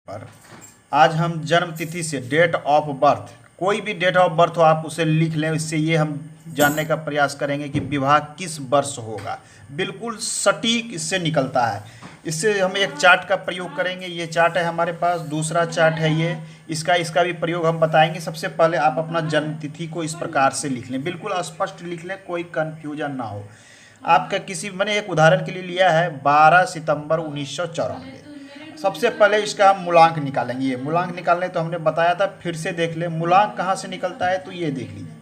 पर आज हम जन्म तिथि से डेट ऑफ बर्थ, कोई भी डेट ऑफ बर्थ हो आप उसे लिख लें। इससे ये हम जानने का प्रयास करेंगे कि विवाह किस वर्ष होगा। बिल्कुल सटीक इससे निकलता है। इससे हम एक चार्ट का प्रयोग करेंगे। ये चार्ट है हमारे पास, दूसरा चार्ट है ये, इसका भी प्रयोग हम बताएंगे। सबसे पहले आप अपना जन्म तिथि को इस प्रकार से लिख लें, बिल्कुल स्पष्ट लिख लें, कोई कन्फ्यूजन ना हो। आपका किसी मैंने एक उदाहरण के लिए लिया है 12 सितंबर 1994। सबसे पहले इसका हम मूलांक निकालेंगे। ये मूलांक निकालने तो हमने बताया था, फिर से देख ले मूलांक कहाँ से निकलता है। तो ये देख लीजिए,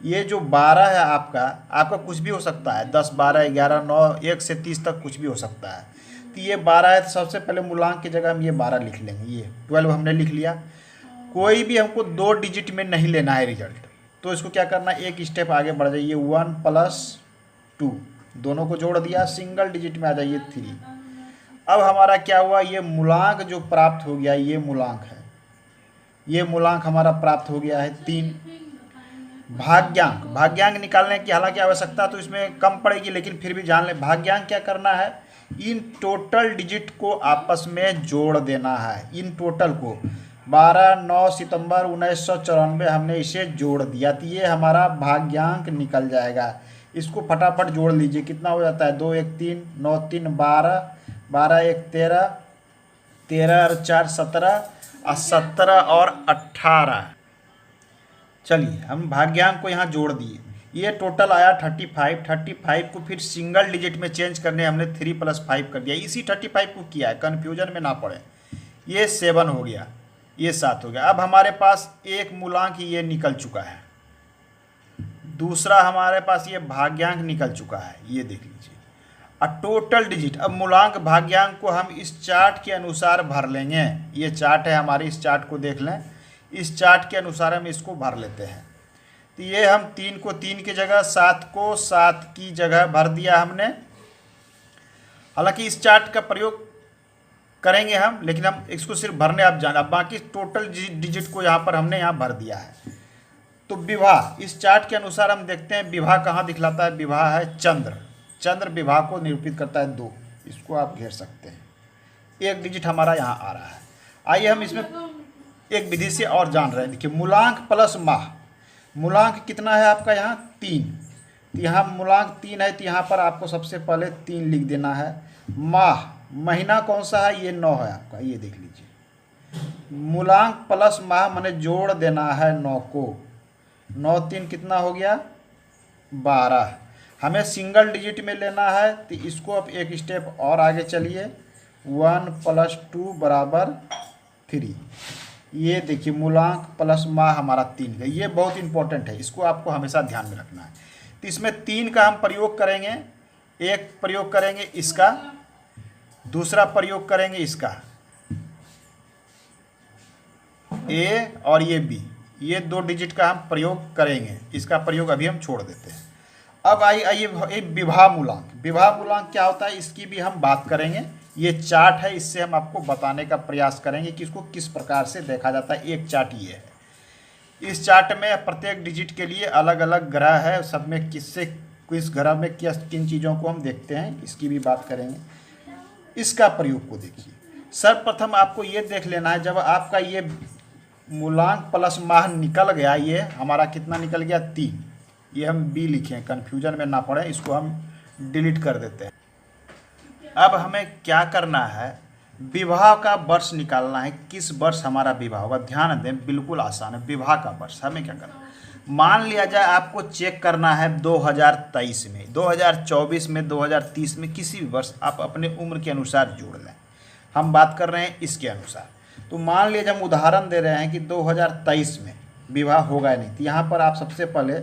ये जो 12 है आपका कुछ भी हो सकता है, 10, 12, 11, 9, 1 से 30 तक कुछ भी हो सकता है। तो ये 12 है, तो सबसे पहले मूलांक की जगह हम ये 12 लिख लेंगे। ये 12 हमने लिख लिया। कोई भी हमको 2 डिजिट में नहीं लेना है रिजल्ट, तो इसको क्या करना है, एक स्टेप आगे बढ़ जाइए। 1 + 2 दोनों को जोड़ दिया, सिंगल डिजिट में आ जाइए 3। अब हमारा क्या हुआ, ये मूलांक जो प्राप्त हो गया, ये मूलांक है। ये मूलांक हमारा प्राप्त हो गया है 3। भाग्यांक निकालने की हालांकि आवश्यकता तो इसमें कम पड़ेगी, लेकिन फिर भी जान लें भाग्यांक क्या करना है, इन टोटल डिजिट को आपस में जोड़ देना है। इन टोटल को 9 सितंबर 1994 हमने इसे जोड़ दिया, तो ये हमारा भाग्यांक निकल जाएगा। इसको फटाफट जोड़ लीजिए, कितना हो जाता है, 2 1 3 9 3 12, 12 1 13, 13 और 4 17, और 17 और 18। चलिए हम भाग्यांक को यहाँ जोड़ दिए, ये टोटल आया 35। 35 को फिर सिंगल डिजिट में चेंज करने हमने 3 + 5 कर दिया। इसी 35 को किया है, कन्फ्यूजन में ना पड़े। ये 7 हो गया, ये 7 हो गया। अब हमारे पास एक मूलांक ये निकल चुका है, दूसरा हमारे पास ये भाग्यांक निकल चुका है, ये देख लीजिए। और टोटल डिजिट, अब मूलांक भाग्यांक को हम इस चार्ट के अनुसार भर लेंगे। ये चार्ट है हमारे, इस चार्ट को देख लें, इस चार्ट के अनुसार हम इसको भर लेते हैं। तो ये हम 3 को 3 की जगह, 7 को 7 की जगह भर दिया हमने। हालांकि इस चार्ट का प्रयोग करेंगे हम, लेकिन हम इसको सिर्फ भरने आप जाना, बाकी टोटल डिजिट को यहाँ पर हमने यहाँ भर दिया है। तो विवाह, इस चार्ट के अनुसार हम देखते हैं विवाह कहाँ दिखलाता है। विवाह है चंद्र, चंद्र विवाह को निरूपित करता है 2। इसको आप घेर सकते हैं, एक डिजिट हमारा यहाँ आ रहा है। आइए हम इसमें एक विधि से और जान रहे हैं। देखिए मूलांक प्लस माह, मूलांक कितना है आपका यहाँ 3, तो यहाँ मूलांक 3 है, तो यहाँ पर आपको सबसे पहले 3 लिख देना है। माह, महीना कौन सा है, ये 9 है आपका, ये देख लीजिए। मूलांक प्लस माह मैंने जोड़ देना है 9 को, 9 3 कितना हो गया 12। हमें सिंगल डिजिट में लेना है, तो इसको अब एक स्टेप और आगे चलिए। 1 + 2 = 3। ये देखिए मूलांक प्लस माह हमारा 3 है। ये बहुत इंपॉर्टेंट है, इसको आपको हमेशा ध्यान में रखना है। तो इसमें 3 का हम प्रयोग करेंगे, एक प्रयोग करेंगे इसका, दूसरा प्रयोग करेंगे इसका ए, और ये बी, ये 2 डिजिट का हम प्रयोग करेंगे। इसका प्रयोग अभी हम छोड़ देते हैं। अब आइए विवाह मूलांक, विवाह मूलांक क्या होता है इसकी भी हम बात करेंगे। ये चार्ट है, इससे हम आपको बताने का प्रयास करेंगे कि इसको किस प्रकार से देखा जाता है। एक चार्ट ये है, इस चार्ट में प्रत्येक डिजिट के लिए अलग अलग ग्रह है, सब में किस ग्रह में किन चीज़ों को हम देखते हैं, इसकी भी बात करेंगे। इसका प्रयोग को देखिए। सर्वप्रथम आपको ये देख लेना है, जब आपका ये मूलांक प्लस माह निकल गया, ये हमारा कितना निकल गया 3, ये हम बी लिखें, कन्फ्यूजन में ना पड़े, इसको हम डिलीट कर देते हैं। अब हमें क्या करना है, विवाह का वर्ष निकालना है, किस वर्ष हमारा विवाह होगा। ध्यान दें, बिल्कुल आसान है। विवाह का वर्ष हमें क्या करना है, मान लिया जाए आपको चेक करना है 2023 में, 2024 में, 2030 में, किसी भी वर्ष आप अपने उम्र के अनुसार जोड़ लें। हम बात कर रहे हैं इसके अनुसार। तो मान लीजिए हम उदाहरण दे रहे हैं कि 2023 में विवाह होगा नहीं, तो यहाँ पर आप सबसे पहले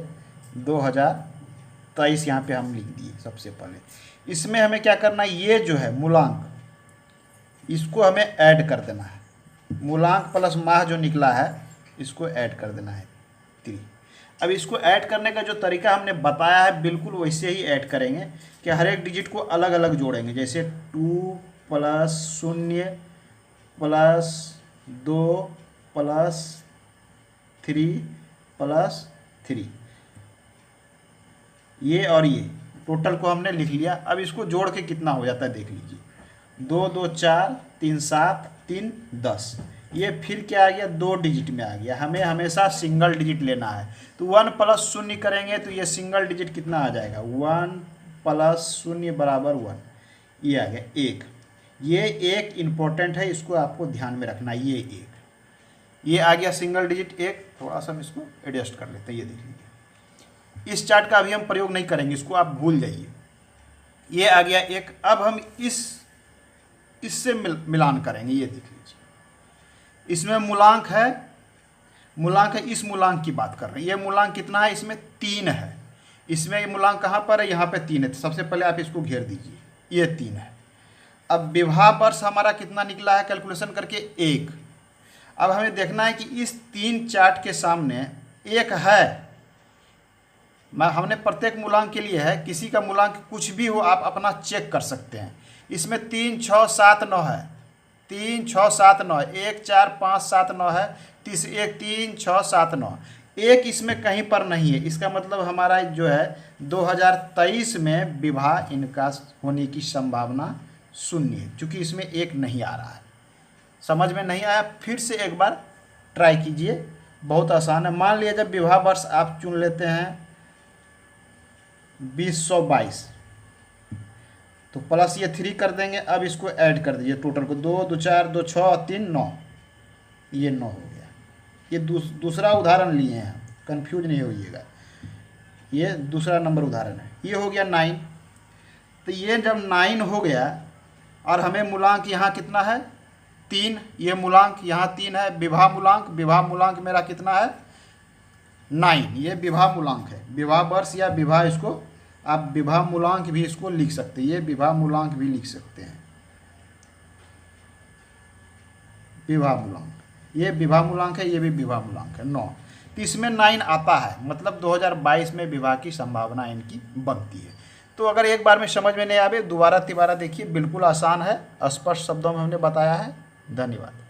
2023 यहाँ पे हम लिख दिए सबसे पहले। इसमें हमें क्या करना है, ये जो है मूलांक, इसको हमें ऐड कर देना है। मूलांक प्लस माह जो निकला है इसको ऐड कर देना है 3। अब इसको ऐड करने का जो तरीका हमने बताया है बिल्कुल वैसे ही ऐड करेंगे कि हर एक डिजिट को अलग अलग जोड़ेंगे। जैसे 2 + 0 + 2 + 3 + 3, ये और ये टोटल को हमने लिख लिया। अब इसको जोड़ के कितना हो जाता है देख लीजिए। 2 2 4 3 7 3 10, ये फिर क्या आ गया 2 डिजिट में आ गया। हमें हमेशा सिंगल डिजिट लेना है, तो 1 + 0 करेंगे तो ये सिंगल डिजिट कितना आ जाएगा, 1 + 0 = 1, ये आ गया 1। ये एक इम्पोर्टेंट है, इसको आपको ध्यान में रखना है। ये 1, ये आ गया सिंगल डिजिट 1। थोड़ा सा हम इसको एडजस्ट कर लेते हैं, ये देख लीजिए। इस चार्ट का अभी हम प्रयोग नहीं करेंगे, इसको आप भूल जाइए। ये आ गया 1। अब हम इससे मिलान करेंगे, ये देख लीजिए। इसमें मूलांक है, इस मूलांक की बात कर रहे हैं। ये मूलांक कितना है, इसमें 3 है। इसमें ये मूलांक कहाँ पर है, यहाँ पे 3 है। तो सबसे पहले आप इसको घेर दीजिए, ये 3 है। अब विभा वर्ष हमारा कितना निकला है कैलकुलेशन करके, 1। अब हमें देखना है कि इस 3 चार्ट के सामने 1 है। हमने प्रत्येक मूलांक के लिए है, किसी का मूलांक कुछ भी हो आप अपना चेक कर सकते हैं। इसमें 3 6 7 9 है, 3 6 7 9, 1 4 5 7 9 है, 1 3 6 7 9, 1 इसमें कहीं पर नहीं है। इसका मतलब हमारा जो है 2023 में विवाह इनका होने की संभावना 0 है, क्योंकि इसमें 1 नहीं आ रहा है। समझ में नहीं आया, फिर से एक बार ट्राई कीजिए, बहुत आसान है। मान लिया जब विवाह वर्ष आप चुन लेते हैं 2022, तो प्लस ये 3 कर देंगे। अब इसको ऐड कर दीजिए टोटल को, 2 2 4 2 6 3 9, ये 9 हो गया। ये दूसरा उदाहरण लिए हैं, कंफ्यूज नहीं होइएगा, ये दूसरा नंबर उदाहरण है। ये हो गया 9। तो ये जब 9 हो गया और हमें मूलांक यहाँ कितना है 3, ये मूलांक यहाँ 3 है। विभा मूलांक मेरा कितना है 9, ये विभा मूलांक है। विभा वर्ष या विभा, इसको आप विभा मूलांक भी इसको लिख सकते हैं, ये विभा मूलांक भी लिख सकते हैं। विभा मूलांक, ये विभा मूलांक है, ये भी विभा मूलांक है 9। तो इसमें 9 आता है, मतलब 2022 में विवाह की संभावना इनकी बनती है। तो अगर एक बार में समझ में नहीं आवे, दोबारा तिबारा देखिए, बिल्कुल आसान है, स्पष्ट शब्दों में हमने बताया है। धन्यवाद।